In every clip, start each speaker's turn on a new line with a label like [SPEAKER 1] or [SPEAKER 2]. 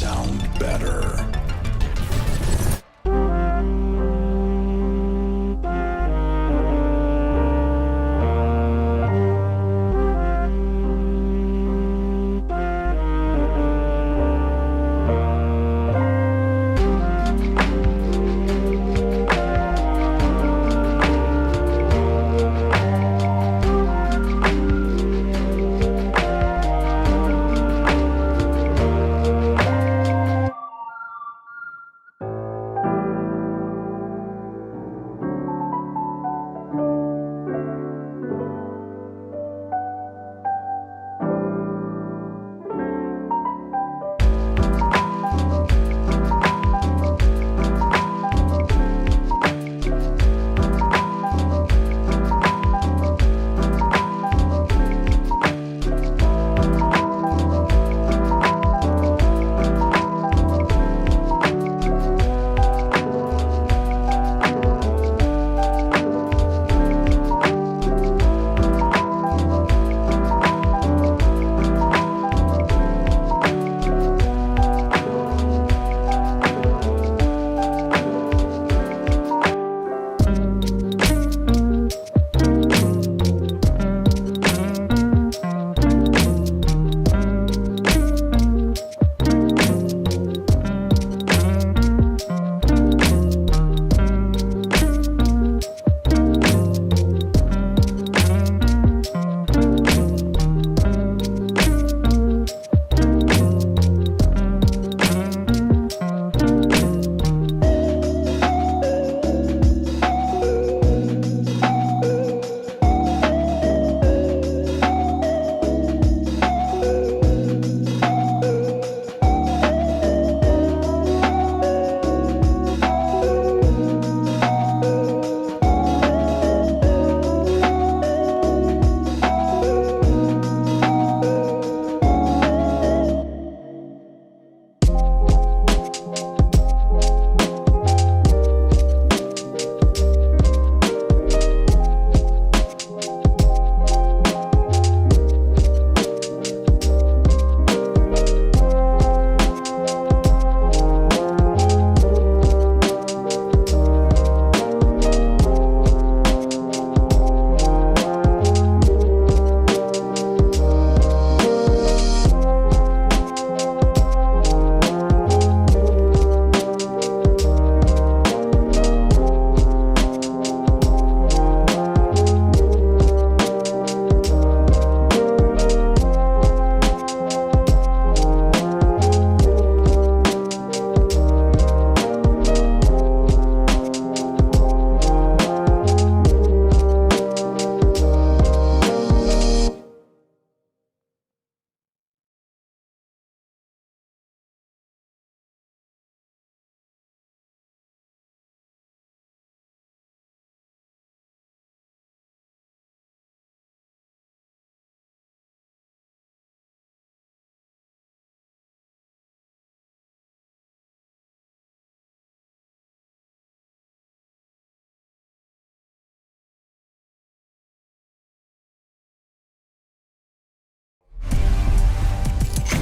[SPEAKER 1] sound better.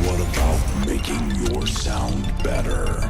[SPEAKER 1] What about making your sound better?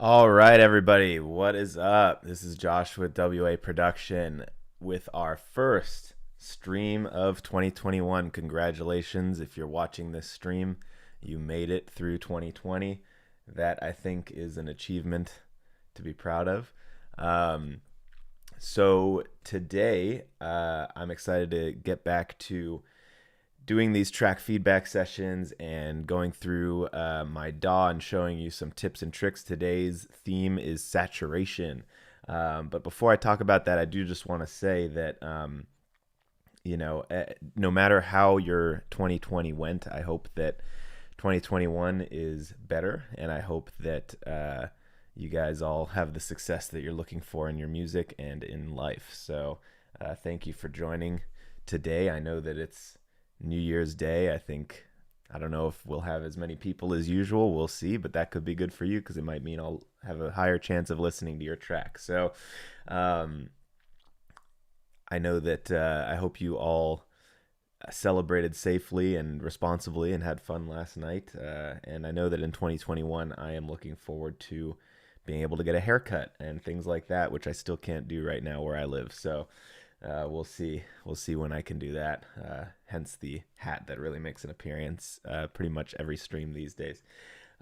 [SPEAKER 2] All right, everybody, what is up? This is Josh with WA Production with our first stream of 2021. Congratulations. If you're watching this stream, you made it through 2020. That, I think, is an achievement to be proud of. So today, I'm excited to get back to doing these track feedback sessions and going through my DAW and showing you some tips and tricks. Today's theme is saturation. But before I talk about that, I do just want to say that, no matter how your 2020 went, I hope that 2021 is better. And I hope that, you guys all have the success that you're looking for in your music and in life. So thank you for joining today. I know that it's New Year's Day. I don't know if we'll have as many people as usual. We'll see, but that could be good for you because it might mean I'll have a higher chance of listening to your track. So I know that I hope you all celebrated safely and responsibly and had fun last night. And I know that in 2021, I am looking forward to being able to get a haircut and things like that, which I still can't do right now where I live. So we'll see. We'll see when I can do that. Hence the hat that really makes an appearance pretty much every stream these days.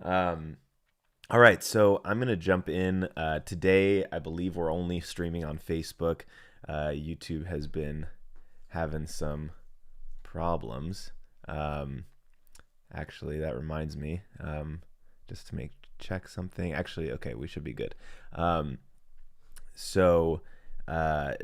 [SPEAKER 2] All right, so I'm going to jump in. Today, I believe we're only streaming on Facebook. YouTube has been having some problems. Actually, that reminds me, just to check something. Actually, okay, we should be good. So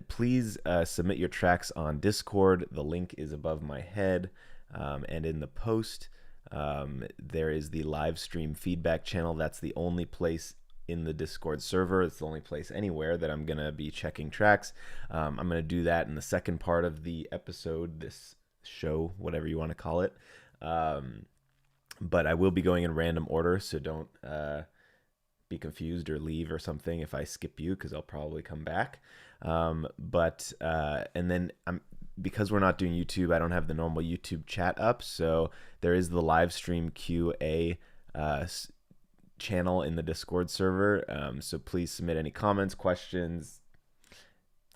[SPEAKER 2] please submit your tracks on Discord. The link is above my head, and in the post, there is the live stream feedback channel. That's the only place in the Discord server. It's the only place anywhere that I'm going to be checking tracks. I'm going to do that in the second part of the episode, this show, whatever you want to call it. But I will be going in random order, so don't be confused or leave or something if I skip you, because I'll probably come back. And then because we're not doing YouTube, I don't have the normal YouTube chat up, so there is the live stream QA channel in the Discord server. So please submit any comments, questions,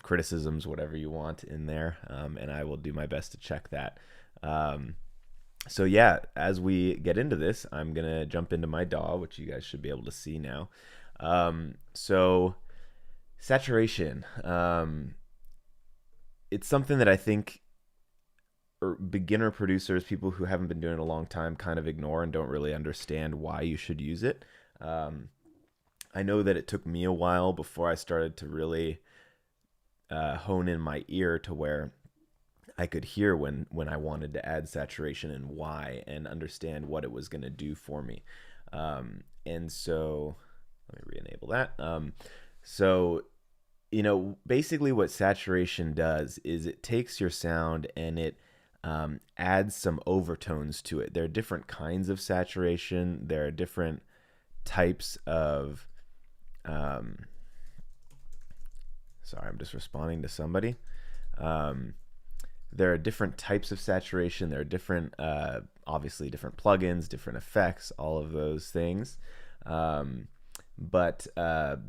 [SPEAKER 2] criticisms, whatever you want in there, and I will do my best to check that. So yeah, as we get into this, I'm gonna jump into my DAW, which you guys should be able to see now. So saturation, it's something that I think beginner producers, people who haven't been doing it a long time, kind of ignore and don't really understand why you should use it. I know that it took me a while before I started to really hone in my ear to where I could hear when I wanted to add saturation and why, and understand what it was going to do for me. And so let me re-enable that. So, basically what saturation does is it takes your sound and it adds some overtones to it. There are different kinds of saturation. There are different types of sorry, I'm just responding to somebody. There are different types of saturation. There are different, obviously different plugins, different effects, all of those things. But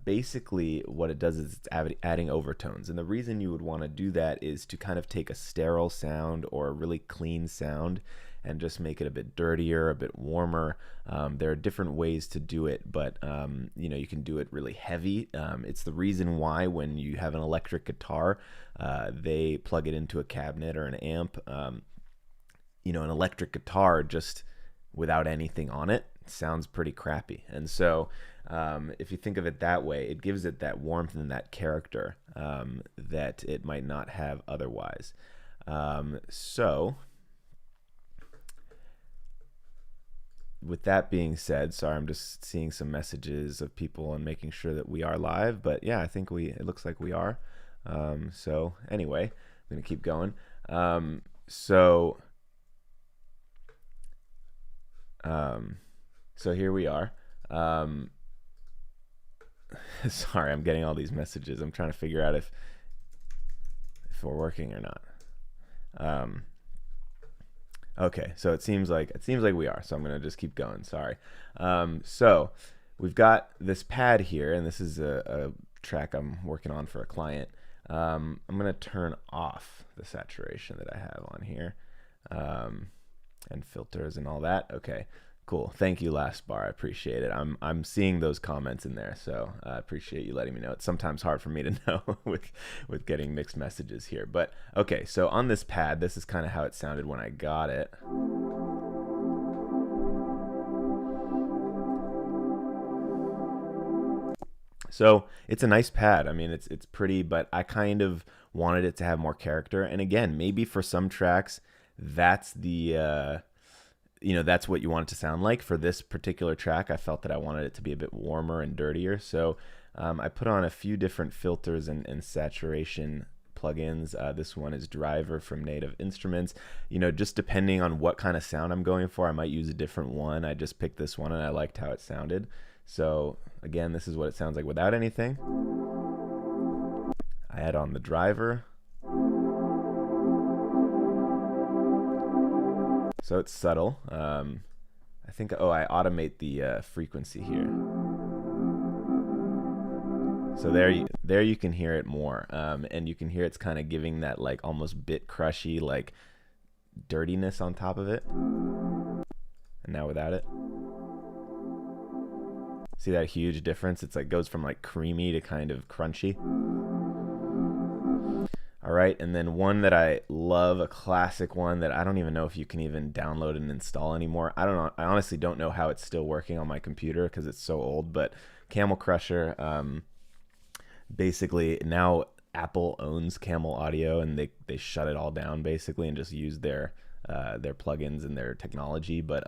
[SPEAKER 2] basically what it does is it's adding overtones. And the reason you would want to do that is to kind of take a sterile sound or a really clean sound and just make it a bit dirtier, a bit warmer. There are different ways to do it, but you can do it really heavy. It's the reason why when you have an electric guitar, they plug it into a cabinet or an amp. An electric guitar just without anything on it sounds pretty crappy. And so if you think of it that way, it gives it that warmth and that character that it might not have otherwise. So with that being said, sorry, I'm just seeing some messages of people and making sure that we are live, but yeah, I think it looks like we are. So anyway, I'm going to keep going. So here we are. Sorry, I'm getting all these messages. I'm trying to figure out if we're working or not. Okay, so it seems like we are. So I'm gonna just keep going. Sorry. So we've got this pad here, and this is a track I'm working on for a client. I'm gonna turn off the saturation that I have on here, and filters and all that. Okay, cool. Thank you, Last Bar. I appreciate it. I'm seeing those comments in there, so I appreciate you letting me know. It's sometimes hard for me to know with getting mixed messages here. But okay, so on this pad, this is kind of how it sounded when I got it. So it's a nice pad. I mean, it's pretty, but I kind of wanted it to have more character. And again, maybe for some tracks, that's the you know, that's what you want it to sound like. For this particular track, I felt that I wanted it to be a bit warmer and dirtier. So I put on a few different filters and saturation plugins. This one is Driver from Native Instruments. You know, just depending on what kind of sound I'm going for, I might use a different one. I just picked this one and I liked how it sounded. So again, this is what it sounds like without anything. I add on the driver. So it's subtle. I think, I automate the frequency here. So there you can hear it more. And you can hear it's kind of giving that like almost bit crushy, like dirtiness on top of it. And now without it. See that huge difference? It's like goes from like creamy to kind of crunchy. All right, and then one that I love, a classic one that I don't even know if you can even download and install anymore. I don't know. I honestly don't know how it's still working on my computer because it's so old. But Camel Crusher, basically now Apple owns Camel Audio, and they shut it all down basically and just use their plugins and their technology. But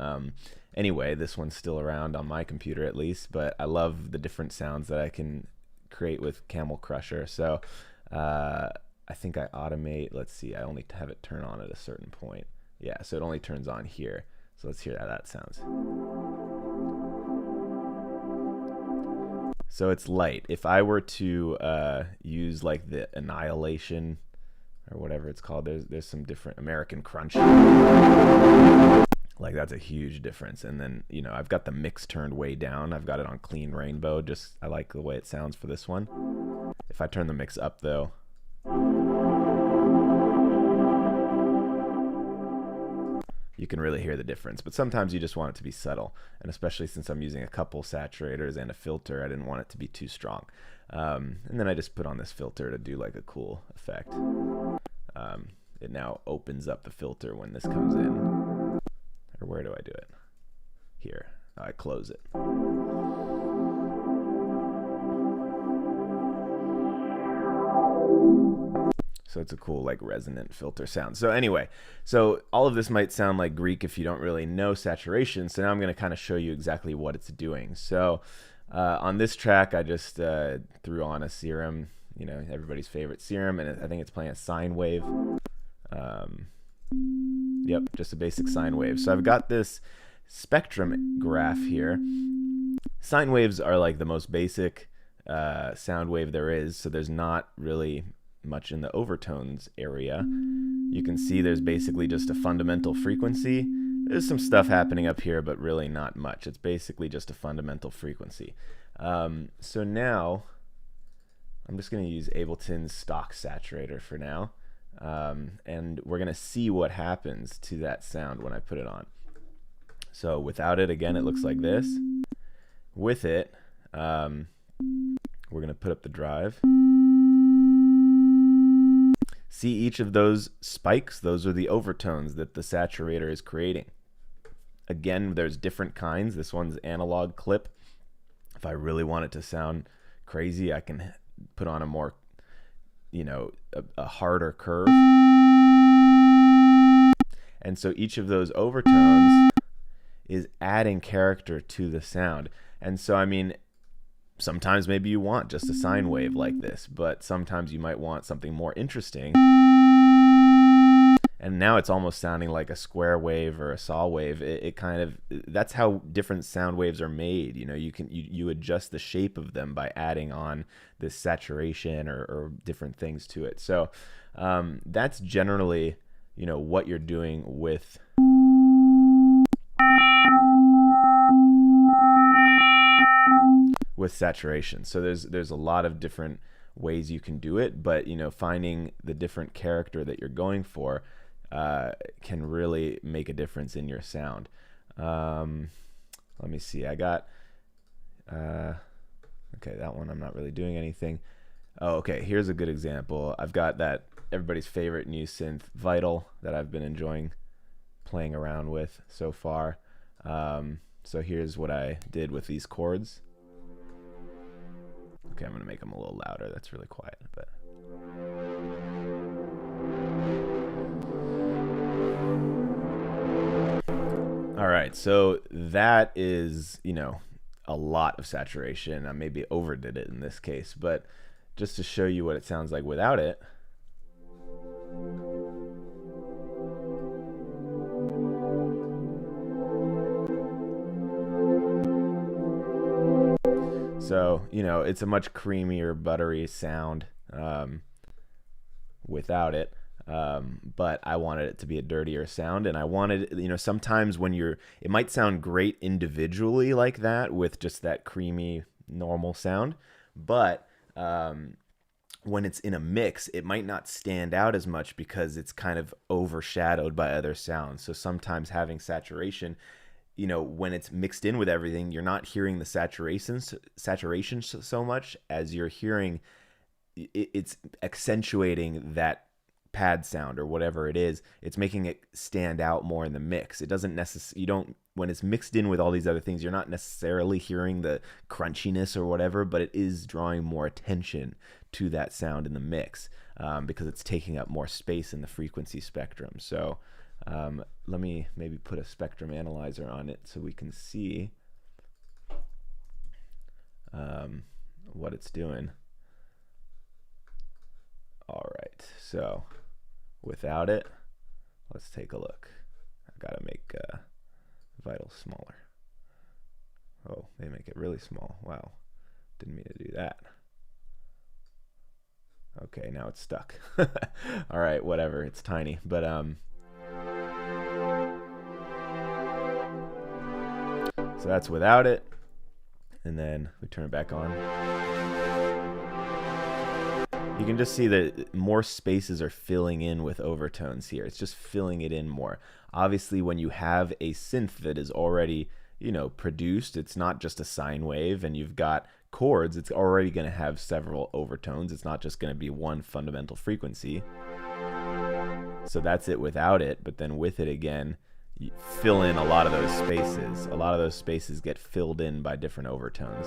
[SPEAKER 2] anyway, this one's still around on my computer at least. But I love the different sounds that I can create with Camel Crusher. So I think I automate, let's see, I only have it turn on at a certain point. Yeah, so it only turns on here. So let's hear how that sounds. So it's light. If I were to use like the Annihilation or whatever it's called, there's some different American Crunch. Like that's a huge difference. And then, you know, I've got the mix turned way down. I've got it on Clean Rainbow. Just, I like the way it sounds for this one. If I turn the mix up though, you can really hear the difference. But sometimes you just want it to be subtle, and especially since I'm using a couple saturators and a filter, I didn't want it to be too strong. And then I just put on this filter to do like a cool effect. It now opens up the filter when this comes in. Or where do I do it? Here. I close it. So it's a cool like resonant filter sound. So anyway, so all of this might sound like Greek if you don't really know saturation. So now I'm going to kind of show you exactly what it's doing. So on this track, I just threw on a serum, you know, everybody's favorite serum, and I think it's playing a sine wave. Yep, just a basic sine wave. So I've got this spectrum graph here. Sine waves are like the most basic sound wave there is. So there's not really much in the overtones area. You can see there's basically just a fundamental frequency. There's some stuff happening up here, but really not much. It's basically just a fundamental frequency. So now I'm just going to use Ableton's stock saturator for now. And we're going to see what happens to that sound when I put it on. So without it, again, it looks like this. With it, we're going to put up the drive. See each of those spikes? Those are the overtones that the saturator is creating. Again, there's different kinds. This one's analog clip. If I really want it to sound crazy, I can put on a more, you know, a harder curve. And so each of those overtones is adding character to the sound. And so, I mean, sometimes maybe you want just a sine wave like this, but sometimes you might want something more interesting. And now it's almost sounding like a square wave or a saw wave. It kind of, that's how different sound waves are made. You know, you adjust the shape of them by adding on this saturation or different things to it. So that's generally, you know, what you're doing with saturation. So there's a lot of different ways you can do it, but you know, finding the different character that you're going for can really make a difference in your sound. Let me see. I got okay, that one I'm not really doing anything. Oh, okay, here's a good example. I've got that everybody's favorite new synth, Vital, that I've been enjoying playing around with so far. So here's what I did with these chords. Okay, I'm gonna make them a little louder. That's really quiet, but All right, so that is, a lot of saturation. I maybe overdid it in this case, but just to show you what it sounds like without it. So, it's a much creamier, buttery sound without it. But I wanted it to be a dirtier sound, and I wanted, sometimes when it might sound great individually like that with just that creamy, normal sound, but when it's in a mix, it might not stand out as much because it's kind of overshadowed by other sounds. So sometimes having saturation, when it's mixed in with everything, you're not hearing the saturation so much as you're hearing it's accentuating that pad sound or whatever it is. It's making it stand out more in the mix. It doesn't when it's mixed in with all these other things, you're not necessarily hearing the crunchiness or whatever, but it is drawing more attention to that sound in the mix because it's taking up more space in the frequency spectrum. So let me maybe put a spectrum analyzer on it so we can see what it's doing. All right, so without it, let's take a look. I've got to make Vital smaller. Oh, they make it really small. Wow, didn't mean to do that. Okay, now it's stuck. All right, whatever, it's tiny, but so that's without it, and then we turn it back on. You can just see that more spaces are filling in with overtones here. It's just filling it in more. Obviously, when you have a synth that is already, produced, it's not just a sine wave, and you've got chords, it's already going to have several overtones. It's not just going to be one fundamental frequency. So that's it without it, but then with it again, you fill in a lot of those spaces. A lot of those spaces get filled in by different overtones.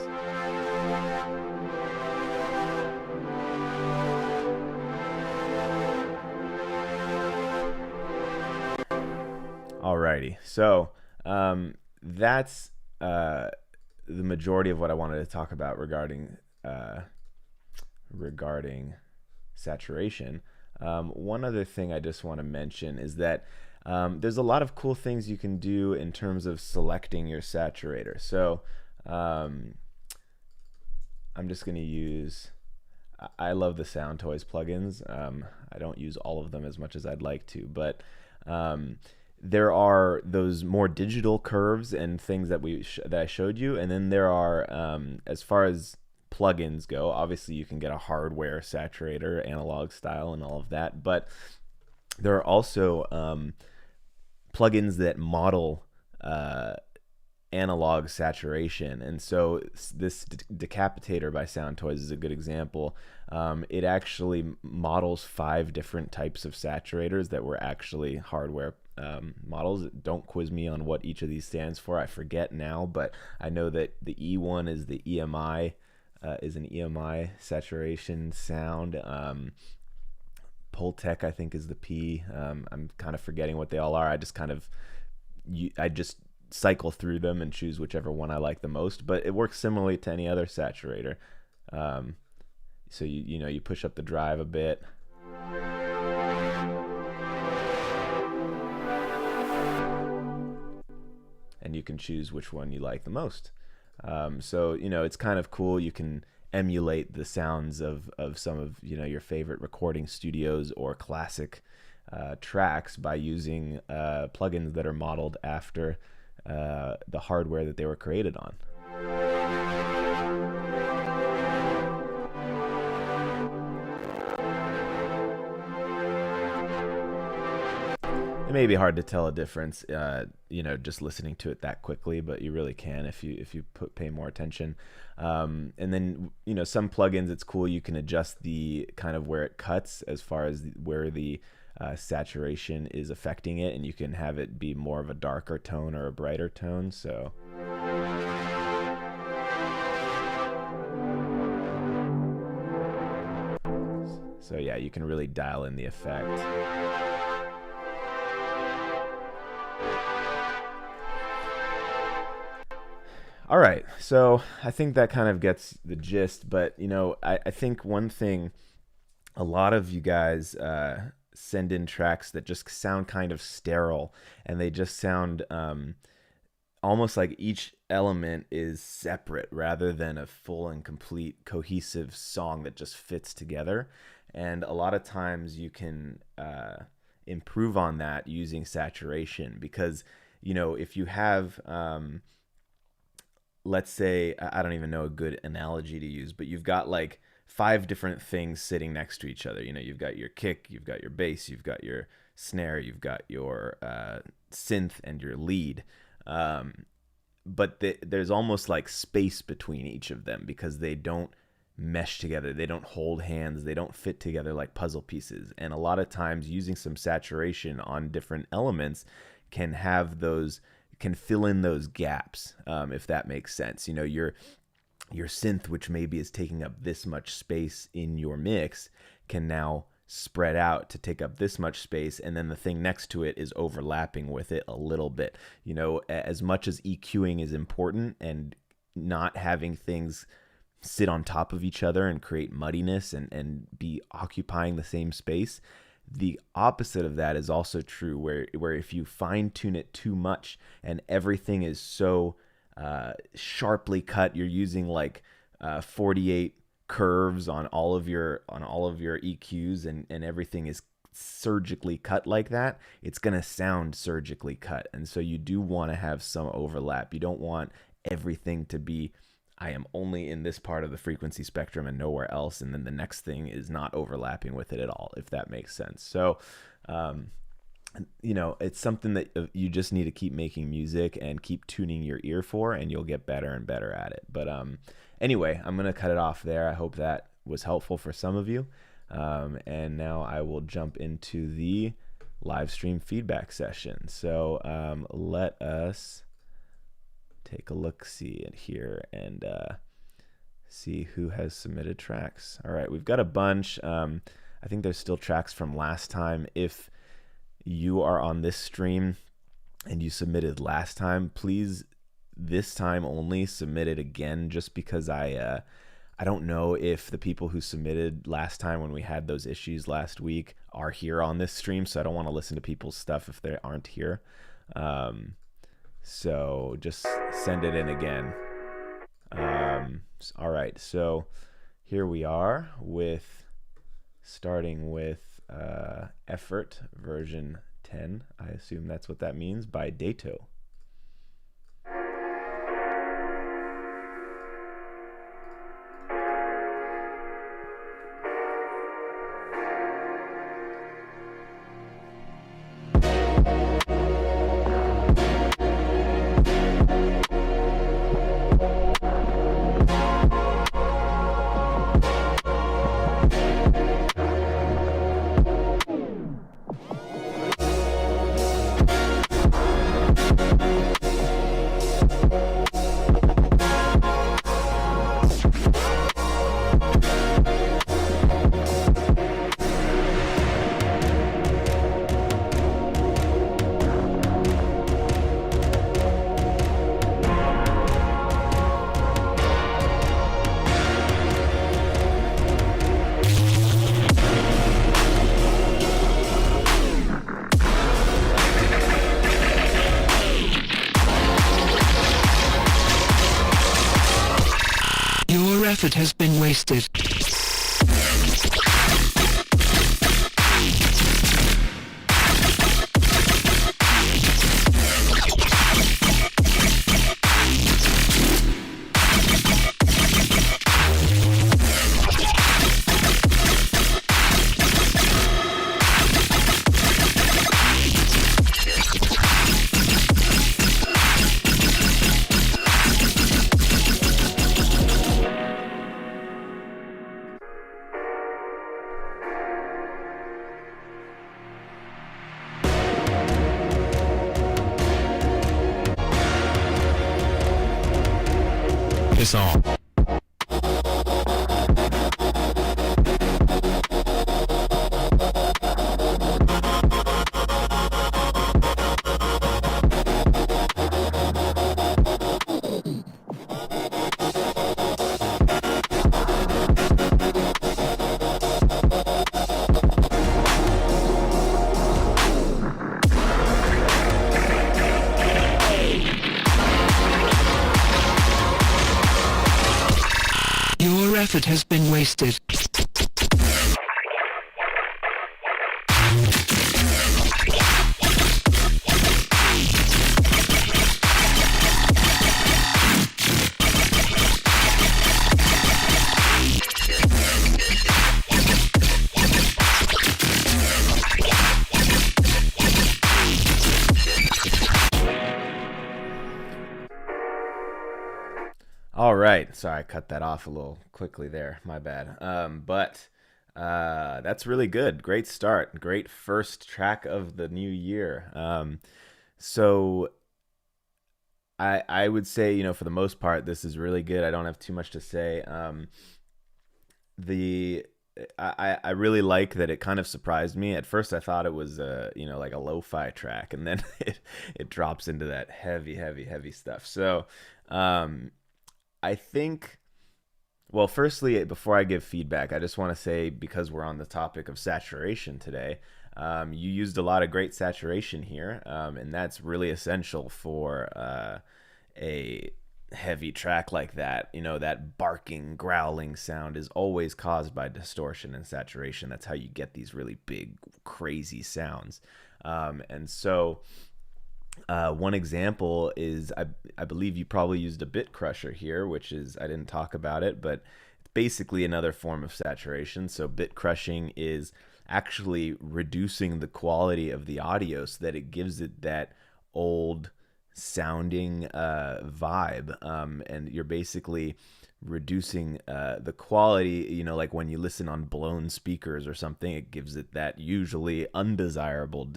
[SPEAKER 2] Alrighty, so that's the majority of what I wanted to talk about regarding saturation. One other thing I just want to mention is that there's a lot of cool things you can do in terms of selecting your saturator. So I'm just going to use, I love the Sound Toys plugins. I don't use all of them as much as I'd like to, but there are those more digital curves and things that that I showed you, and then there are, as far as plugins go, obviously you can get a hardware saturator, analog style, and all of that, but there are also plugins that model analog saturation, and so this Decapitator by Sound Toys is a good example. It actually models 5 different types of saturators that were actually hardware models. Don't quiz me on what each of these stands for. I forget now, but I know that the E1 is the EMI, is an EMI saturation sound. Pultec, I think, is the P. I'm kind of forgetting what they all are. I just cycle through them and choose whichever one I like the most, but it works similarly to any other saturator. So you push up the drive a bit, and you can choose which one you like the most. So it's kind of cool. You can emulate the sounds of some of your favorite recording studios or classic tracks by using plugins that are modeled after the hardware that they were created on. It may be hard to tell a difference, just listening to it that quickly, but you really can if you pay more attention. And then some plugins, it's cool. You can adjust the kind of where it cuts as far as where the saturation is affecting it, and you can have it be more of a darker tone or a brighter tone. So yeah, you can really dial in the effect. All right, so I think that kind of gets the gist, but I think one thing, a lot of you guys send in tracks that just sound kind of sterile, and they just sound almost like each element is separate rather than a full and complete cohesive song that just fits together. And a lot of times you can improve on that using saturation, because if you have let's say, I don't even know a good analogy to use, but you've got like five different things sitting next to each other. You've got your kick, you've got your bass, you've got your snare, you've got your synth and your lead. But there's almost like space between each of them because they don't mesh together. They don't hold hands. They don't fit together like puzzle pieces. And a lot of times using some saturation on different elements can fill in those gaps, if that makes sense. Your synth, which maybe is taking up this much space in your mix, can now spread out to take up this much space, and then the thing next to it is overlapping with it a little bit. As much as EQing is important and not having things sit on top of each other and create muddiness and be occupying the same space, the opposite of that is also true, where if you fine tune it too much and everything is so sharply cut, you're using like 48 curves on all of your EQs, and everything is surgically cut like that, it's going to sound surgically cut. And so you do want to have some overlap. You don't want everything to be, I am only in this part of the frequency spectrum and nowhere else, and then the next thing is not overlapping with it at all, if that makes sense. So it's something that you just need to keep making music and keep tuning your ear for, and you'll get better and better at it. But anyway, I'm going to cut it off there. I hope that was helpful for some of you. And now I will jump into the live stream feedback session. So let us take a look-see at here and see who has submitted tracks. All right, we've got a bunch. I think there's still tracks from last time. If you are on this stream and you submitted last time, please this time only submit it again, just because I don't know if the people who submitted last time when we had those issues last week are here on this stream, so I don't want to listen to people's stuff if they aren't here. So just send it in again. All right, so here we are starting with Effort version 10. I assume that's what that means, by Dato.
[SPEAKER 3] Effort has been wasted. Piss off.
[SPEAKER 2] right. Sorry, I cut that off a little quickly there. My bad. But that's really good. Great start. Great first track of the new year. So I would say, for the most part, this is really good. I don't have too much to say. The I really like that it kind of surprised me. At first I thought it was like a lo-fi track, and then it drops into that heavy stuff. So I think, well, firstly, before I give feedback, I just want to say, because we're on the topic of saturation today, you used a lot of great saturation here, and that's really essential for a heavy track like that. That barking, growling sound is always caused by distortion and saturation. That's how you get these really big, crazy sounds. And so one example is, I believe you probably used a bit crusher here, which is, I didn't talk about it, but it's basically another form of saturation. So bit crushing is actually reducing the quality of the audio so that it gives it that old sounding vibe, and you're basically reducing the quality. Like when you listen on blown speakers or something, it gives it that usually undesirable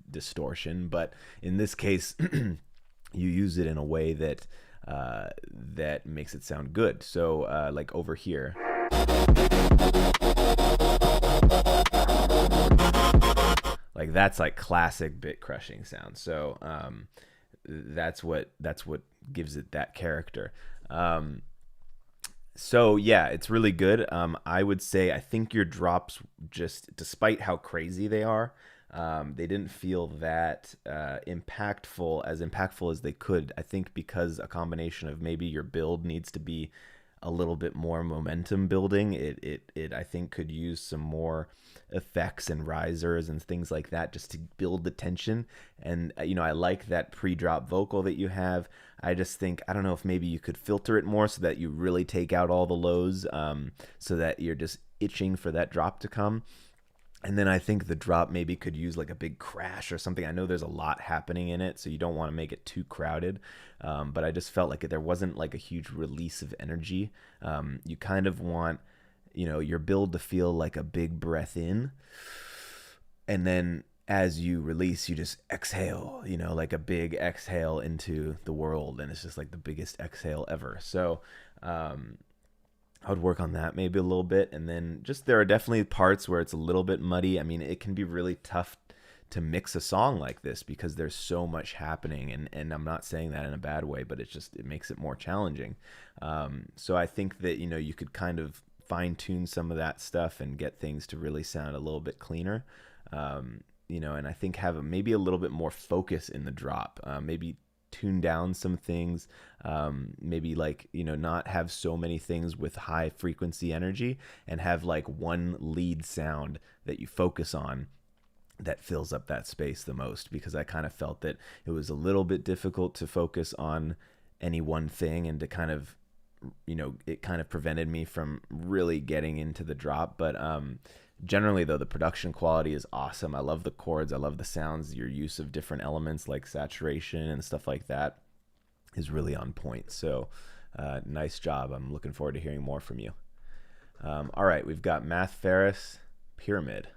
[SPEAKER 2] distortion, but in this case you use it in a way that that makes it sound good. So like over here, like that's like classic bit crushing sound. So that's what gives it that character. So yeah, it's really good. I would say, I think your drops, just despite how crazy they are, they didn't feel that impactful as they could. I think because a combination of maybe your build needs to be a little bit more momentum building. It I think could use some more effects and risers and things like that just to build the tension. And I like that pre-drop vocal that you have. I just think, I don't know if maybe you could filter it more so that you really take out all the lows, so that you're just itching for that drop to come. And then I think the drop maybe could use like a big crash or something. I know there's a lot happening in it, so you don't want to make it too crowded. But I just felt like there wasn't like a huge release of energy. You kind of want, your build to feel like a big breath in. And then as you release, you just exhale, like a big exhale into the world. And it's just like the biggest exhale ever. So, I would work on that maybe a little bit. And then just, there are definitely parts where it's a little bit muddy. I mean, it can be really tough to mix a song like this because there's so much happening. And I'm not saying that in a bad way, but it makes it more challenging. So I think that, you could kind of fine tune some of that stuff and get things to really sound a little bit cleaner. And I think have maybe a little bit more focus in the drop, maybe tune down some things, maybe like, not have so many things with high frequency energy, and have like one lead sound that you focus on that fills up that space the most, because I kind of felt that it was a little bit difficult to focus on any one thing, and to kind of, it kind of prevented me from really getting into the drop. But generally though, the production quality is awesome. I love the chords, I love the sounds. Your use of different elements like saturation and stuff like that is really on point. So nice job. I'm looking forward to hearing more from you. All right, we've got Math Ferris, Pyramid.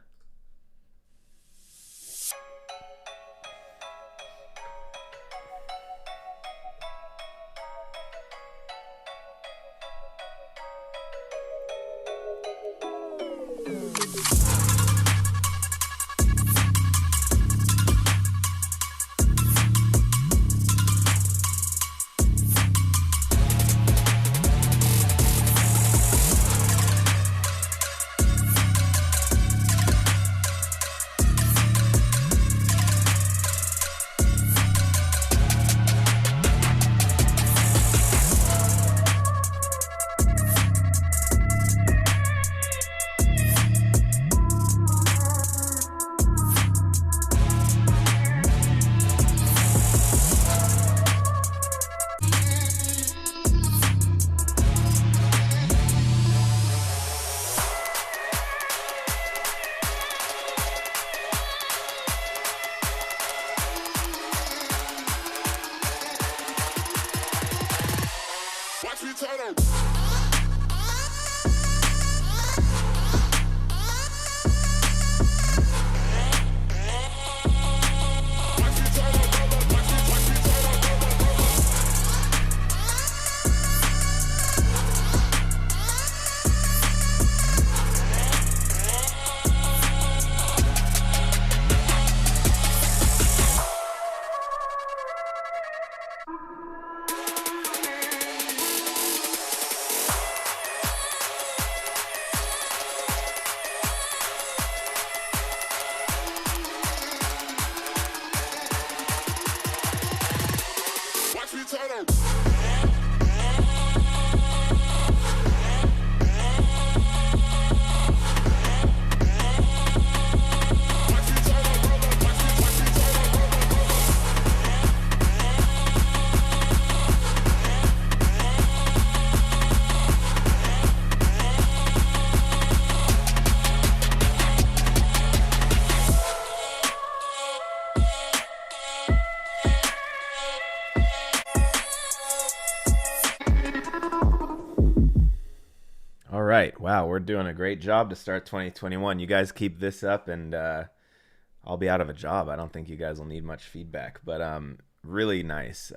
[SPEAKER 2] Wow, we're doing a great job to start 2021. You guys keep this up and I'll be out of a job. I don't think you guys will need much feedback, but really nice.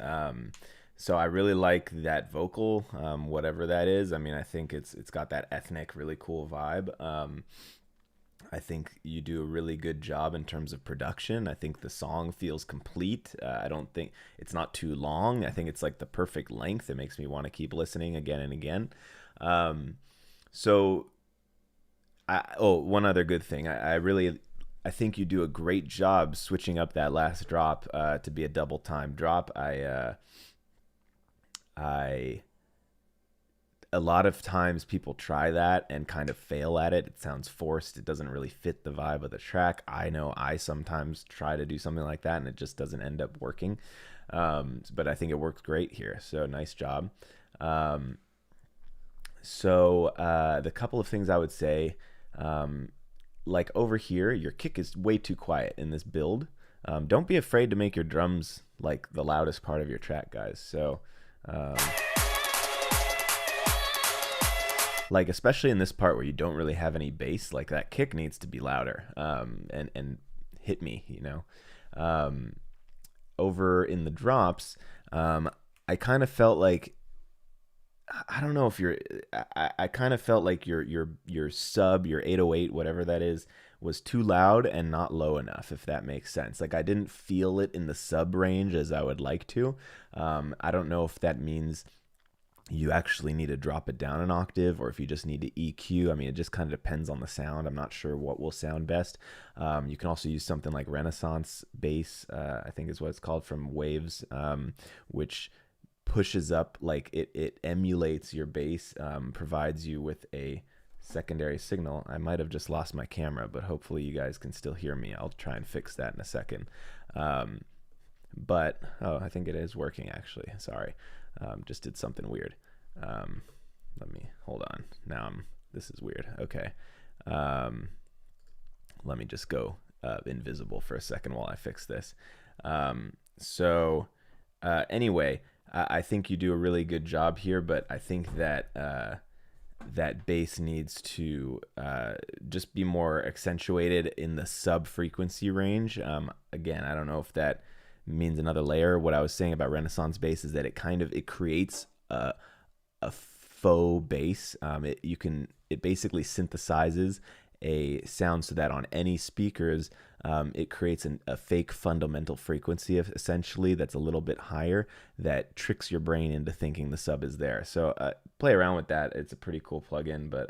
[SPEAKER 2] So I really like that vocal, whatever that is. I mean, I think it's got that ethnic, really cool vibe. I think you do a really good job in terms of production. I think the song feels complete. I don't think it's not too long. I think it's like the perfect length. It makes me want to keep listening again and again. One other good thing. I think you do a great job switching up that last drop to be a double time drop. A lot of times people try that and kind of fail at it. It sounds forced. It doesn't really fit the vibe of the track. I know I sometimes try to do something like that and it just doesn't end up working. But I think it works great here. So nice job. The couple of things I would say, like over here, your kick is way too quiet in this build. Don't be afraid to make your drums like the loudest part of your track, guys. So, like especially in this part where you don't really have any bass, like that kick needs to be louder, and hit me, you know. Over in the drops, I kind of felt like, I don't know if I kind of felt like your sub, your 808, whatever that is, was too loud and not low enough, if that makes sense. Like I didn't feel it in the sub range as I would like to. I don't know if that means you actually need to drop it down an octave or if you just need to EQ. I mean, it just kind of depends on the sound. I'm not sure what will sound best. You can also use something like Renaissance bass, I think is what it's called, from Waves, which pushes up, like it emulates your bass, provides you with a secondary signal. I might have just lost my camera, but hopefully you guys can still hear me. I'll try and fix that in a second. But I think it is working actually. Sorry. Just did something weird. Let me hold on. Now this is weird. Okay. Let me just go invisible for a second while I fix this. Anyway, I think you do a really good job here, but I think that that bass needs to just be more accentuated in the sub frequency range. Again, I don't know if that means another layer. What I was saying about Renaissance bass is that it creates a faux bass. It basically synthesizes a sound so that on any speakers, it creates a fake fundamental frequency essentially that's a little bit higher that tricks your brain into thinking the sub is there. So play around with that. It's a pretty cool plugin, but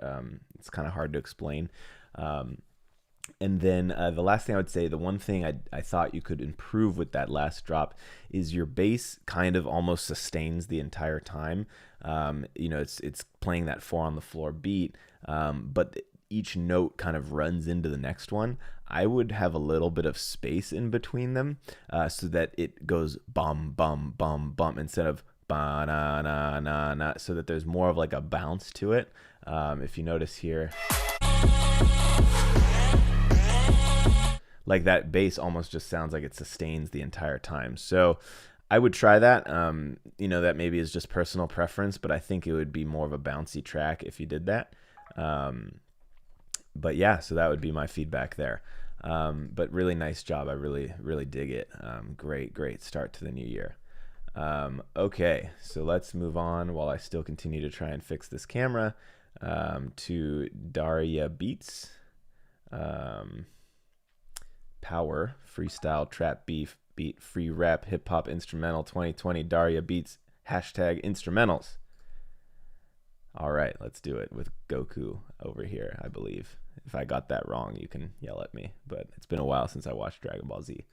[SPEAKER 2] it's kind of hard to explain. And then the last thing I would say, the one thing I thought you could improve with that last drop is your bass kind of almost sustains the entire time. It's playing that 4 on the floor beat, but each note kind of runs into the next one. I would have a little bit of space in between them so that it goes bum, bum, bum, bum instead of ba na na na na, so that there's more of like a bounce to it. If you notice here, like that bass almost just sounds like it sustains the entire time. So I would try that. That maybe is just personal preference, but I think it would be more of a bouncy track if you did that. But yeah, so that would be my feedback there. But really nice job. I really, really dig it. Great start to the new year. Okay, so let's move on while I still continue to try and fix this camera to Daria Beats. Power, freestyle, trap beat, free rap, hip hop, instrumental 2020, Daria Beats, #instrumentals. All right, let's do it with Goku over here, I believe. If I got that wrong, you can yell at me, but it's been a while since I watched Dragon Ball Z.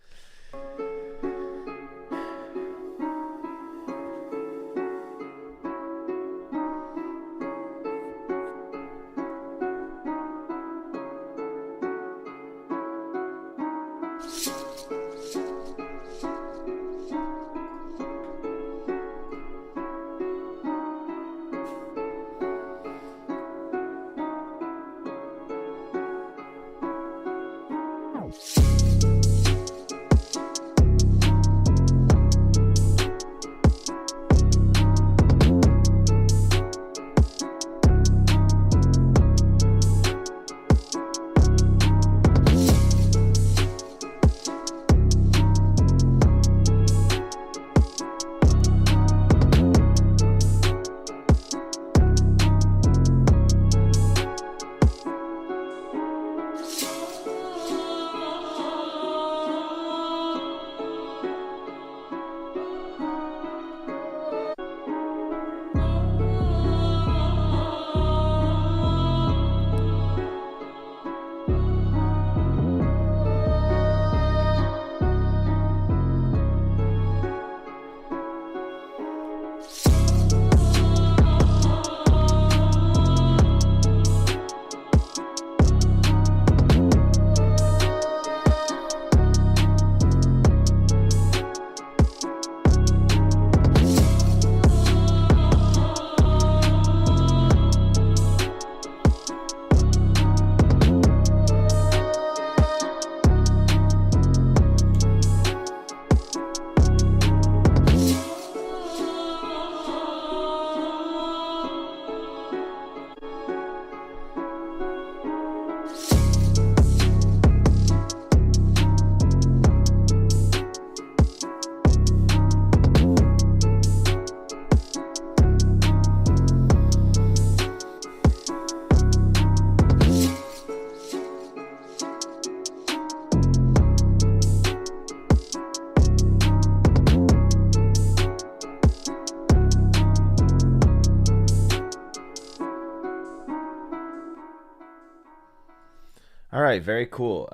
[SPEAKER 2] right, very cool.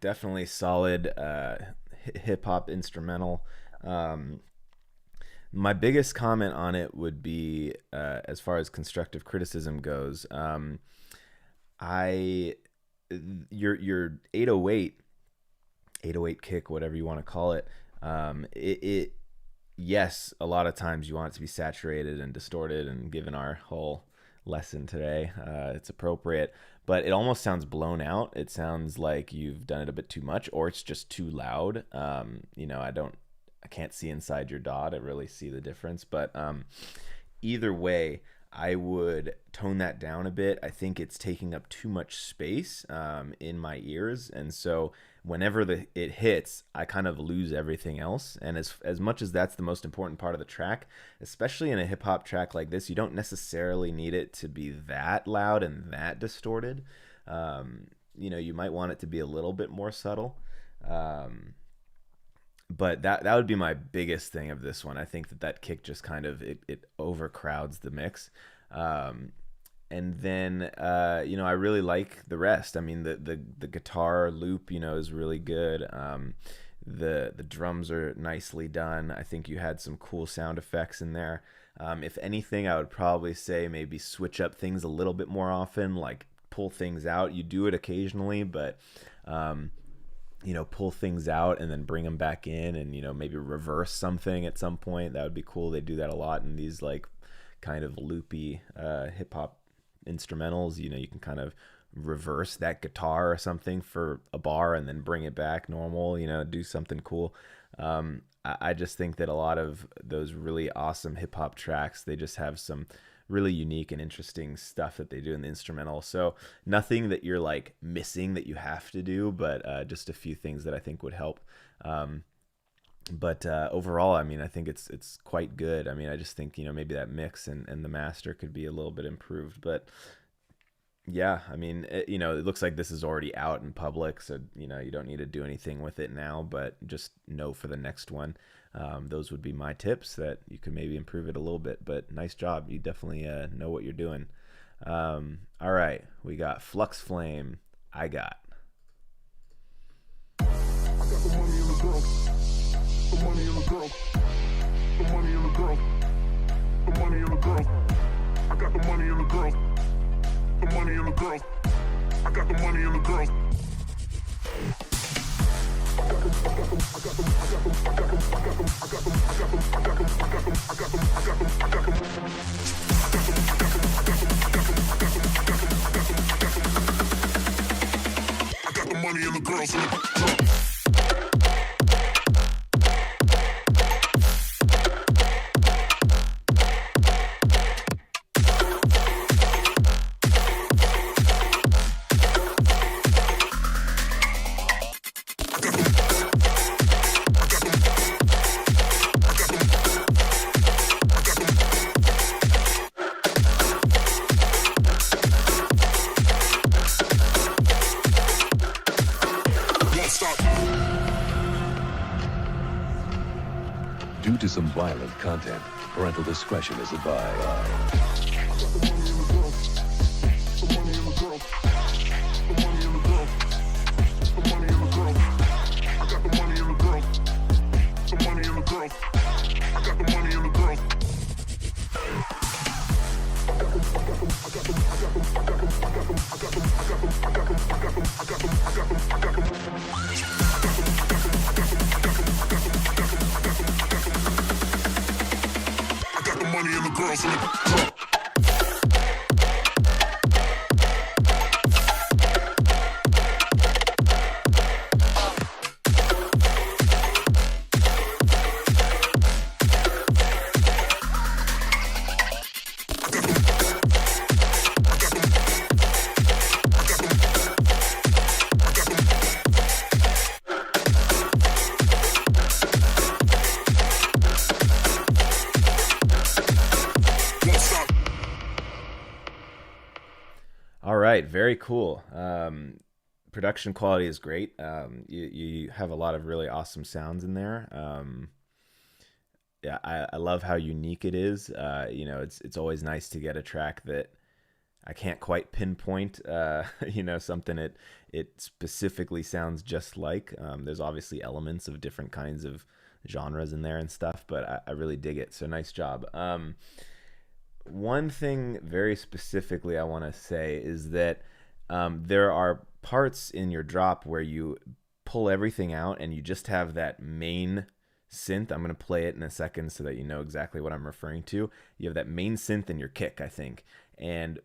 [SPEAKER 2] Definitely solid hip hop instrumental. Um, my biggest comment on it would be, as far as constructive criticism goes, I your 808 kick, whatever you want to call it, it yes, a lot of times you want it to be saturated and distorted, and given our whole lesson today, it's appropriate, but it almost sounds blown out. It sounds like you've done it a bit too much, or it's just too loud. I can't see inside your DAW to really see the difference, but either way, I would tone that down a bit. I think it's taking up too much space in my ears, and so whenever it hits, I kind of lose everything else. And as much as that's the most important part of the track, especially in a hip hop track like this, you don't necessarily need it to be that loud and that distorted. You might want it to be a little bit more subtle. But that would be my biggest thing of this one. I think that kick just kind of it overcrowds the mix. And then I really like the rest. I mean, the guitar loop is really good. The drums are nicely done. I think you had some cool sound effects in there. If anything, I would probably say maybe switch up things a little bit more often, like pull things out. You do it occasionally, but pull things out and then bring them back in, and maybe reverse something at some point. That would be cool. They do that a lot in these like kind of loopy hip hop instrumentals. You can kind of reverse that guitar or something for a bar and then bring it back normal, do something cool. I just think that a lot of those really awesome hip hop tracks, they just have some really unique and interesting stuff that they do in the instrumental. So nothing that you're like missing that you have to do, but just a few things that I think would help. But overall, I mean, I think it's quite good. I mean, I just think, maybe that mix and the master could be a little bit improved. But yeah, I mean, it looks like this is already out in public, so, you don't need to do anything with it now, but just know for the next one. Those would be my tips, that you could maybe improve it a little bit. But nice job. You definitely know what you're doing. All right, we got Flux Flame. I got
[SPEAKER 4] the money in the girl. The money in the girl. The money in the girl. The money in the girl. I got the money in the girl. The money in the girl. I got the money in the girl. I got the money in the girls in the
[SPEAKER 5] Due to some violent content, parental discretion is advised.
[SPEAKER 4] money and the girls in the
[SPEAKER 2] All right, very cool. Production quality is great. You have a lot of really awesome sounds in there. Yeah, I love how unique it is. You know, it's always nice to get a track that I can't quite pinpoint, something it specifically sounds just like. There's obviously elements of different kinds of genres in there and stuff, but I really dig it. So nice job. One thing very specifically I want to say is that there are parts in your drop where you pull everything out and you just have that main synth. I'm going to play it in a second so that you know exactly what I'm referring to. You have that main synth in your kick, I think. And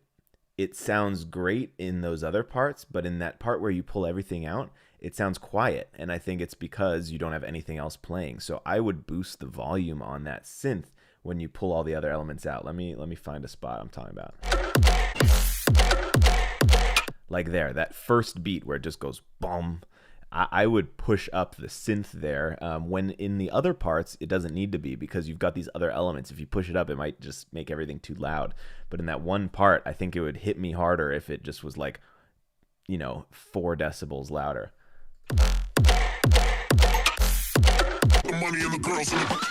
[SPEAKER 2] it sounds great in those other parts, but in that part where you pull everything out, it sounds quiet. And I think it's because you don't have anything else playing. So I would boost the volume on that synth when you pull all the other elements out. Let me find a spot I'm talking about. Like there, that first beat where it just goes boom. I would push up the synth there, when in the other parts it doesn't need to be, because you've got these other elements. If you push it up, it might just make everything too loud. But in that one part, I think it would hit me harder if it just was like, 4 decibels louder.
[SPEAKER 4] The money and the girls in the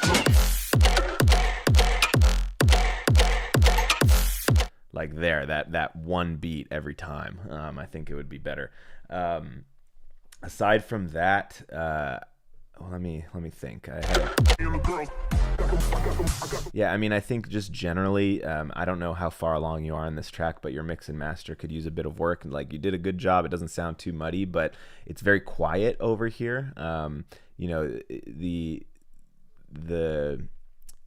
[SPEAKER 2] Like there, that one beat every time. I think it would be better. Aside from that, let me think. I think just generally, I don't know how far along you are in this track, but your mix and master could use a bit of work. Like, you did a good job. It doesn't sound too muddy, but it's very quiet over here.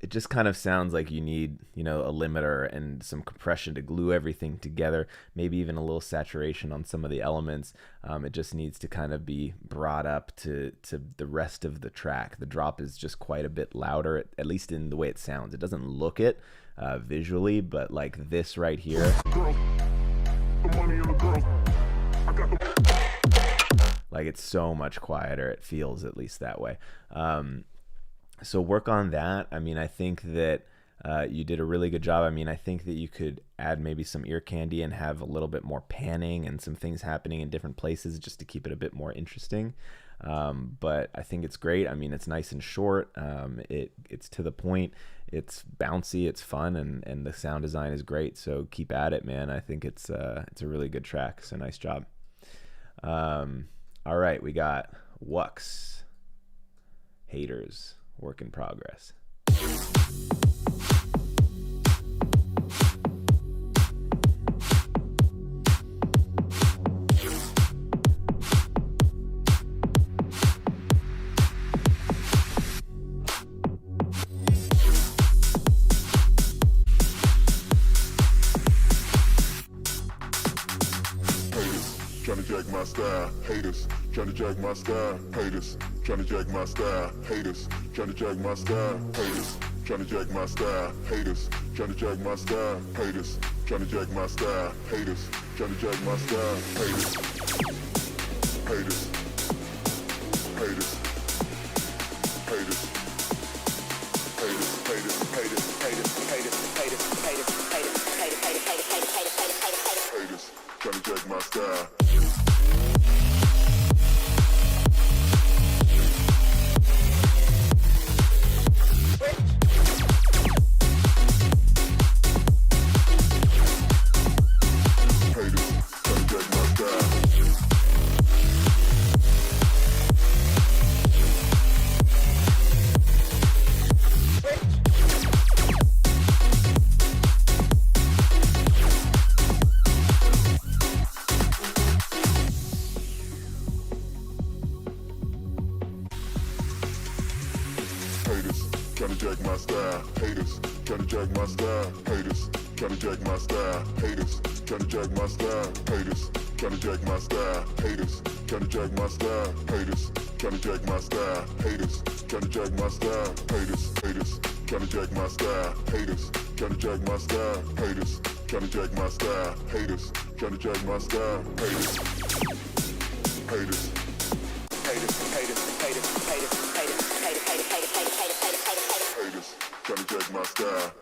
[SPEAKER 2] It just kind of sounds like you need, a limiter and some compression to glue everything together, maybe even a little saturation on some of the elements. It just needs to kind of be brought up to the rest of the track. The drop is just quite a bit louder, at least in the way it sounds. It doesn't look it visually, but like this right here. Like, it's so much quieter. It feels at least that way. So work on that. I think that you did a really good job. I think that you could add maybe some ear candy and have a little bit more panning and some things happening in different places just to keep it a bit more interesting. But I think it's great. It's nice and short. It's to the point. It's bouncy. It's fun, and the sound design is great. So keep at it, man. I think it's a really good track. So nice job. All right, we got Wux. Haters. Work in progress.
[SPEAKER 4] Tryna jack my style, haters. Tryna jack my style, haters. Tryna jack my style, haters. Tryna jack my style, haters. Tryna jack my style, haters. Tryna jack my style, haters. Tryna jack my style, haters. Tryna jack my style, haters. Haters. Haters. Haters. Haters. Haters. Haters. Haters. Haters. Haters. Haters. Tryna jack my style. Tryna jack my style, haters. Tryna jack my style, haters. Tryna jack my style, haters. Tryna jack my style, haters. Tryna jack my style, haters. Tryna jack my style, haters. Tryna jack my style, haters. Tryna jack my style, haters. Haters. Tryna jack my style, haters. Tryna jack my style, haters. Tryna jack my style, haters. Tryna jack my style, haters. Haters. Haters. Haters. Haters. Haters. Haters, tryna jack my style. Haters, tryna jack my style.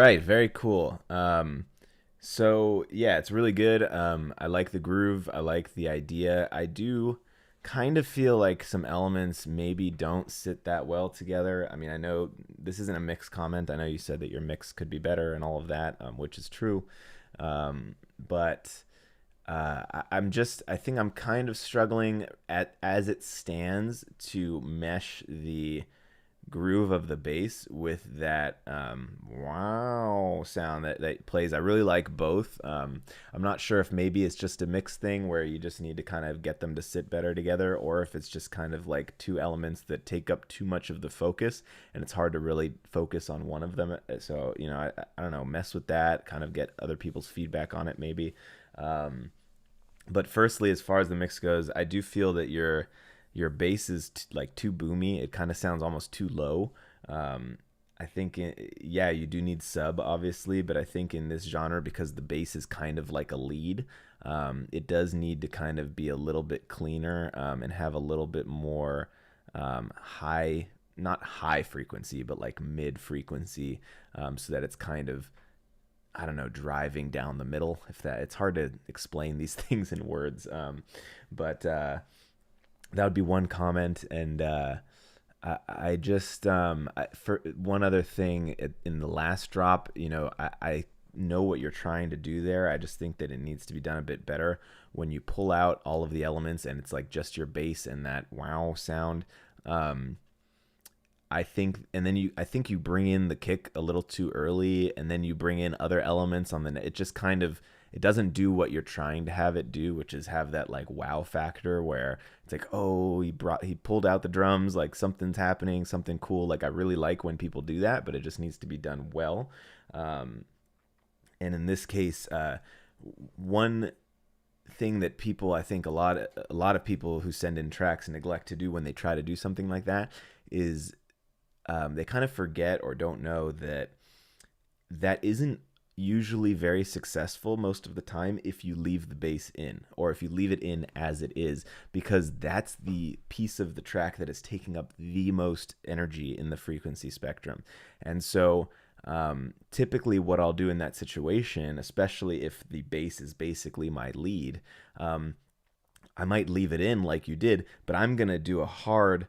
[SPEAKER 2] right, very cool. So yeah, it's really good. I like the groove. I like the idea. I do kind of feel like some elements maybe don't sit that well together. I mean, I know this isn't a mix comment. I know you said that your mix could be better and all of that, which is true. But I think I'm kind of struggling as it stands to mesh the groove of the bass with that wow sound that plays. I really like both. I'm not sure if maybe it's just a mix thing where you just need to kind of get them to sit better together, or if it's just kind of like two elements that take up too much of the focus and it's hard to really focus on one of them. So, you know, I don't know, mess with that, kind of get other people's feedback on it maybe. But firstly, as far as the mix goes, I do feel that your bass is like too boomy. It kind of sounds almost too low. I think, yeah, you do need sub, obviously, but I think in this genre, because the bass is kind of like a lead, it does need to kind of be a little bit cleaner and have a little bit more high, not high frequency, but like mid frequency, so that it's kind of, I don't know, driving down the middle. It's hard to explain these things in words, but that would be one comment. And I just for one other thing, in the last drop, you know, I know what you're trying to do there. I just think that it needs to be done a bit better when you pull out all of the elements and it's like just your bass and that wow sound. I think you bring in the kick a little too early, and then you bring in other elements on it just kind of, it doesn't do what you're trying to have it do, which is have that like wow factor where it's like, oh, he pulled out the drums, like something's happening, something cool. Like I really like when people do that, but it just needs to be done well. And in this case, one thing that people, I think a lot of people who send in tracks neglect to do when they try to do something like that is they kind of forget or don't know that isn't usually very successful most of the time if you leave the bass in, or if you leave it in as it is, because that's the piece of the track that is taking up the most energy in the frequency spectrum. And so typically what I'll do in that situation, especially if the bass is basically my lead, I might leave it in like you did, but I'm going to do a hard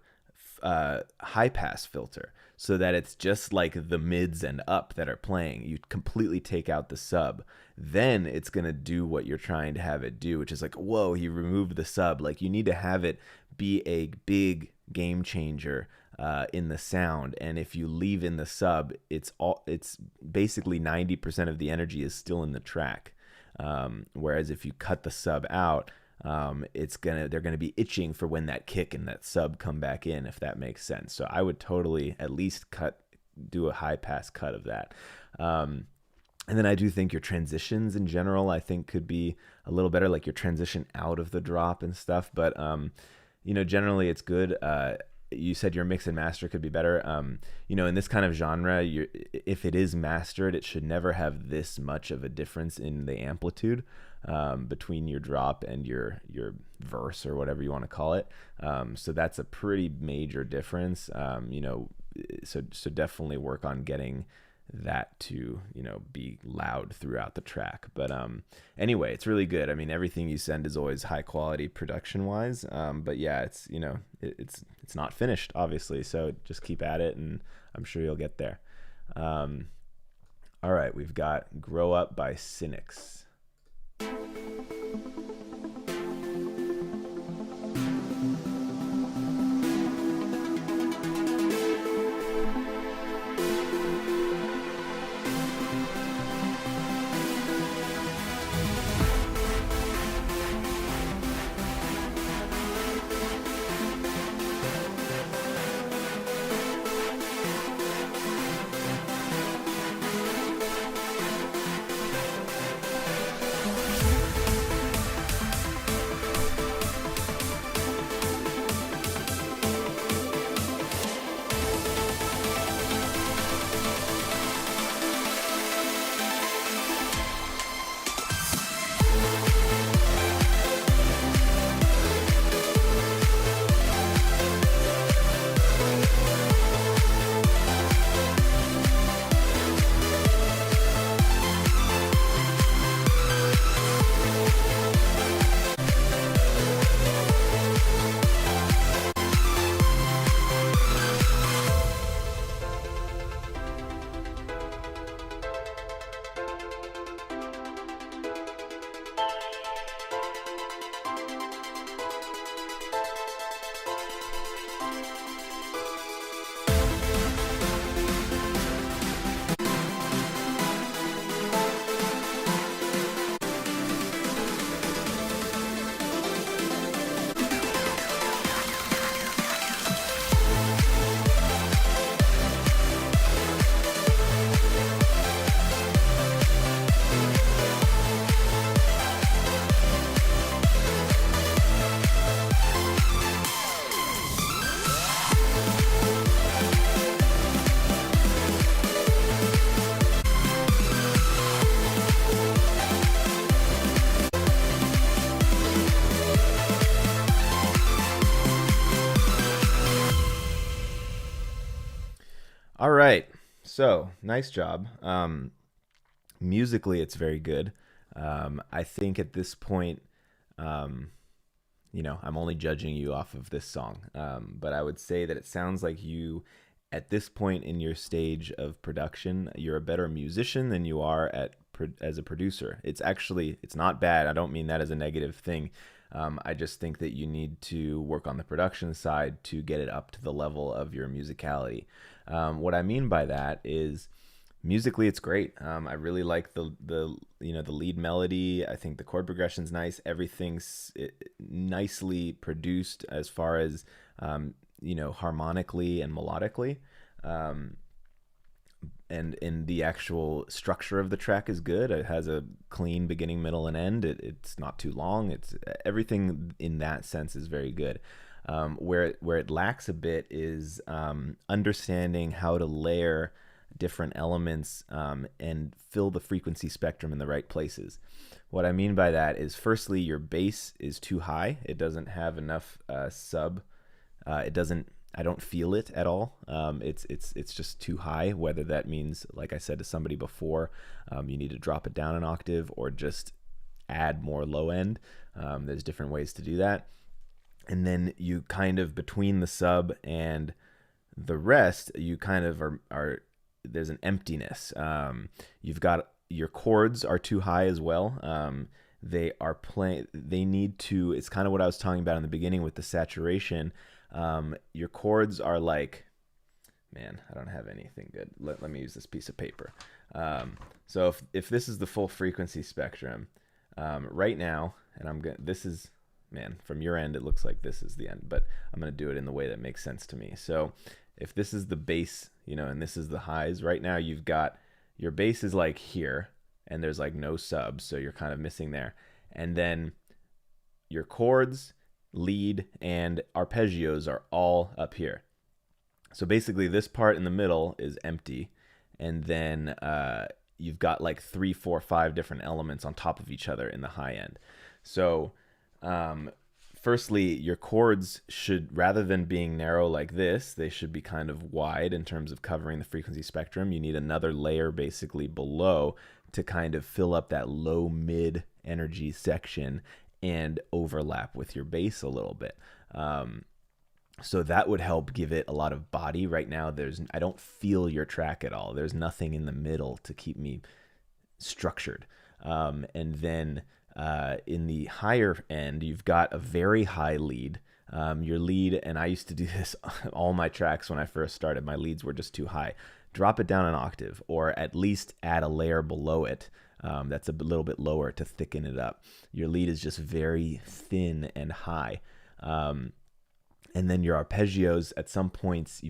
[SPEAKER 2] high pass filter so that it's just like the mids and up that are playing. You completely take out the sub. Then it's going to do what you're trying to have it do, which is like, whoa, he removed the sub. Like you need to have it be a big game changer in the sound. And if you leave in the sub, it's basically 90% of the energy is still in the track. Whereas if you cut the sub out, they're gonna be itching for when that kick and that sub come back in, if that makes sense. So I would totally at least do a high pass cut of that. And then I do think your transitions in general, I think could be a little better, like your transition out of the drop and stuff. But generally it's good. You said your mix and master could be better. In this kind of genre, if it is mastered, it should never have this much of a difference in the amplitude between your drop and your verse or whatever you want to call it. So that's a pretty major difference. So definitely work on getting that to be loud throughout the track. But anyway, it's really good. I mean, everything you send is always high quality production wise. But yeah, it's it's not finished, obviously, so just keep at it and I'm sure you'll get there. All right, we've got Grow Up by Cynics. All right. So nice job. Musically, it's very good. I think at this point, I'm only judging you off of this song. But I would say that it sounds like you, at this point in your stage of production, you're a better musician than you are as a producer. It's not bad. I don't mean that as a negative thing. I just think that you need to work on the production side to get it up to the level of your musicality. What I mean by that is musically it's great. I really like the lead melody. I think the chord progression's nice. Everything's nicely produced as far as harmonically and melodically. And in the actual structure of the track is good. It has a clean beginning, middle, and end. It's not too long. It's everything in that sense is very good. Where it lacks a bit is understanding how to layer different elements and fill the frequency spectrum in the right places. What I mean by that is, firstly, your bass is too high. It doesn't have enough sub. I don't feel it at all. It's just too high, whether that means, like I said to somebody before, you need to drop it down an octave or just add more low end. There's different ways to do that. And then you kind of, between the sub and the rest, you kind of are there's an emptiness. You've got, your chords are too high as well. They need to, it's kind of what I was talking about in the beginning with the saturation. Your chords are like, man, I don't have anything good. Let me use this piece of paper. So if this is the full frequency spectrum, right now, and this is, man, from your end, it looks like this is the end, but I'm going to do it in the way that makes sense to me. So if this is the bass, and this is the highs, right now you've got, your bass is like here, and there's like no subs, so you're kind of missing there. And then your chords, lead, and arpeggios are all up here. So basically this part in the middle is empty, and then you've got like 3, 4, 5 different elements on top of each other in the high end. So firstly, your chords should, rather than being narrow like this, they should be kind of wide in terms of covering the frequency spectrum. You need another layer basically below to kind of fill up that low mid energy section and overlap with your bass a little bit. So that would help give it a lot of body. Right now, I don't feel your track at all. There's nothing in the middle to keep me structured. And then in the higher end, you've got a very high lead. Your lead, and I used to do this all my tracks when I first started, my leads were just too high. Drop it down an octave, or at least add a layer below it. That's a little bit lower to thicken it up. Your lead is just very thin and high. And then your arpeggios, at some points,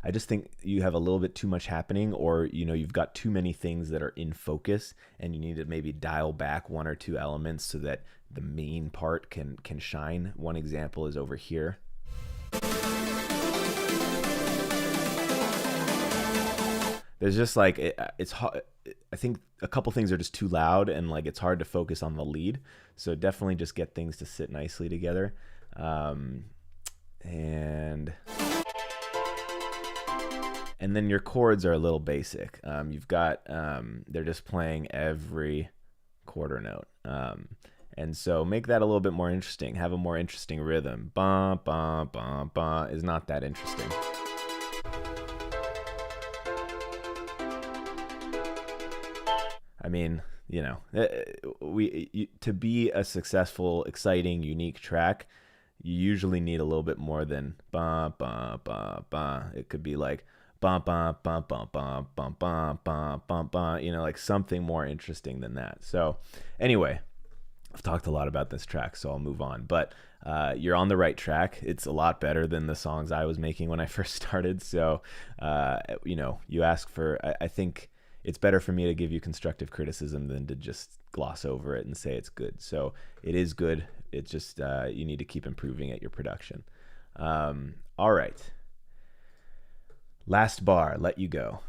[SPEAKER 2] I just think you have a little bit too much happening, or, you've got too many things that are in focus, and you need to maybe dial back 1 or 2 elements so that the main part can shine. One example is over here. There's just like, it's hard. I think a couple things are just too loud, and like it's hard to focus on the lead. So definitely just get things to sit nicely together. And then your chords are a little basic. You've got, they're just playing every quarter note. And so make that a little bit more interesting. Have a more interesting rhythm. Ba, ba, ba, ba is not that interesting. I mean, to be a successful, exciting, unique track, you usually need a little bit more than ba, ba, ba, ba. It could be like ba, ba, ba, ba, ba, ba, ba, ba, ba, ba, like something more interesting than that. So anyway, I've talked a lot about this track, so I'll move on. But you're on the right track. It's a lot better than the songs I was making when I first started. So, you ask for, I think it's better for me to give you constructive criticism than to just gloss over it and say it's good. So it is good. It's just you need to keep improving at your production. All right. Last bar, Let You Go.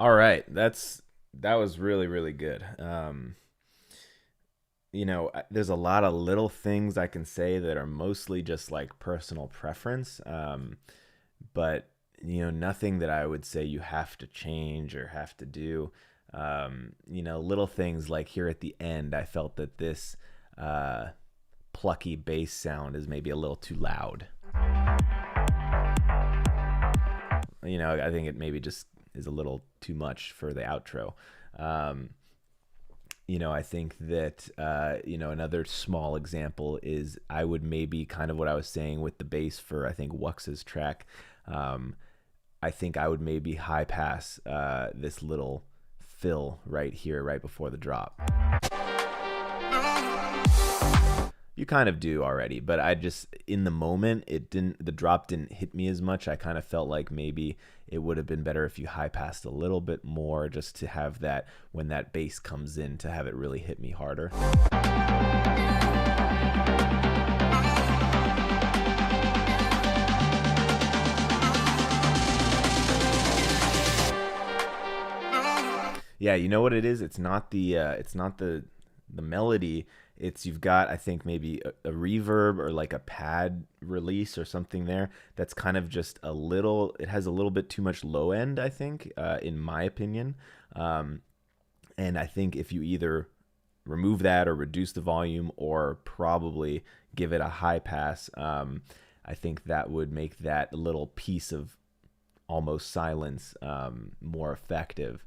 [SPEAKER 2] All right, that was really, really good. There's a lot of little things I can say that are mostly just like personal preference, but nothing that I would say you have to change or have to do. Little things like here at the end, I felt that this plucky bass sound is maybe a little too loud. I think it maybe just is a little too much for the outro. I think that, another small example is I would maybe kind of what I was saying with the bass for, I think, Wux's track. I think I would maybe high pass this little fill right here, right before the drop. You kind of do already, but I just, in the moment, the drop didn't hit me as much. I kind of felt like maybe it would have been better if you high passed a little bit more, just to have that, when that bass comes in, to have it really hit me harder. Yeah, you know what it is? It's not the melody. You've got, I think, maybe a reverb or like a pad release or something there that's kind of just it has a little bit too much low end, I think, in my opinion. And I think if you either remove that or reduce the volume or probably give it a high pass, I think that would make that little piece of almost silence more effective.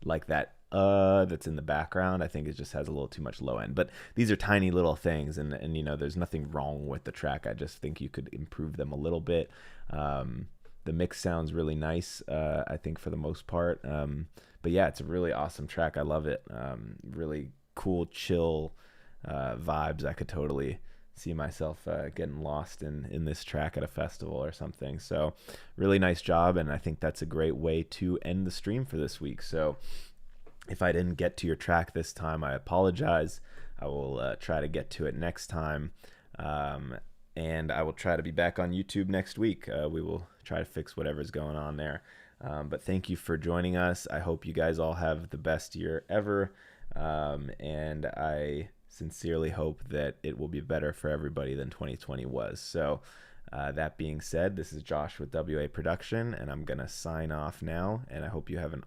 [SPEAKER 2] Like that that's in the background, I think it just has a little too much low end. But these are tiny little things, and there's nothing wrong with the track. I just think you could improve them a little bit. The mix sounds really nice, I think, for the most part. But yeah, it's a really awesome track. I love it. Really cool, chill vibes. I could totally see myself getting lost in this track at a festival or something. So really nice job, and I think that's a great way to end the stream for this week. So if I didn't get to your track this time, I apologize. I will try to get to it next time, and I will try to be back on YouTube next week. We will try to fix whatever's going on there. But thank you for joining us. I hope you guys all have the best year ever, and I sincerely hope that it will be better for everybody than 2020 was. So that being said, this is Josh with WA Production, and I'm going to sign off now, and I hope you have an